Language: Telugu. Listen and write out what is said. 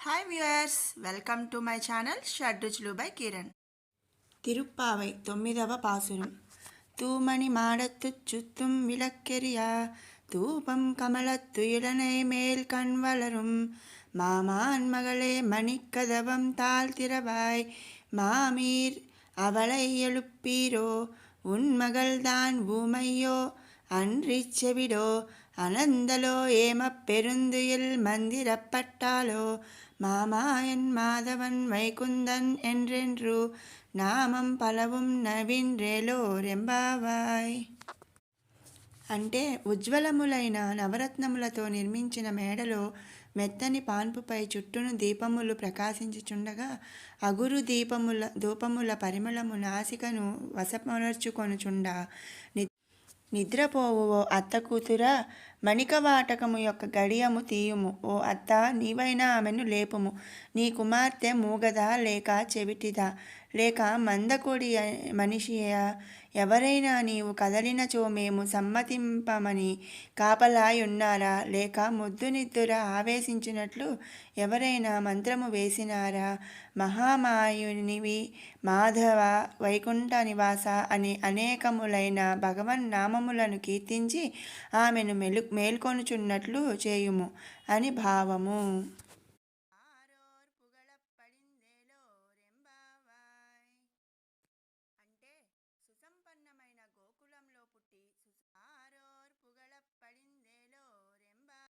Hi viewers, welcome to my channel Shadruchulu by Kiran. Tiruppavai 9వ పాసురం. தூமணி மாடத்துச் சுத்தும் விளக்கெரியா தூபம் கமலத்து இளனை மேல் கண் வளரும் மாமான் மகளே மணிக்கதவம் தாழ் திறவாய் மாமீர் அவளை எழுப்பீரோ உன் மகள்தான் ஊமையோ அன்றிச் செவிடோ அனந்தலோ ஏமப் பெருந்துயில் மந்திரப்பட்டாலோ மாமாயன் மாதவன் வைகுந்தன் என்றென்று నామం పలవం నవీన్రేలో రెంబావాయ్. అంటే ఉజ్వలములైన నవరత్నములతో నిర్మించిన మేడలో మెత్తని పాన్పుపై చుట్టూను దీపములు ప్రకాశించుచుండగా అగురు ధూపముల పరిమళము నాసికను వశపరచుకొనుచుండా నిద్రపోవు ఓ అత్త కూతురా, మణికవాటకము యొక్క గడియము తీయుము. ఓ అత్త, నీవైనా ఆమెను లేపుము. నీ కుమార్తె మూగదా, లేక చెవిటిదా, లేక మందకొడి మనిషియా? ఎవరైనా నీవు కదలినచో మేము సమ్మతింపమని కాపలాయున్నారా? లేక ముద్దు నిద్దుర ఆవేశించినట్లు ఎవరైనా మంత్రము వేసినారా? మహామాయునివి మాధవ, వైకుంఠ నివాస అని అనేకములైన భగవన్ నామములను కీర్తించి ఆమెను మేల్కొనుచున్నట్లు చేయుము అని భావము.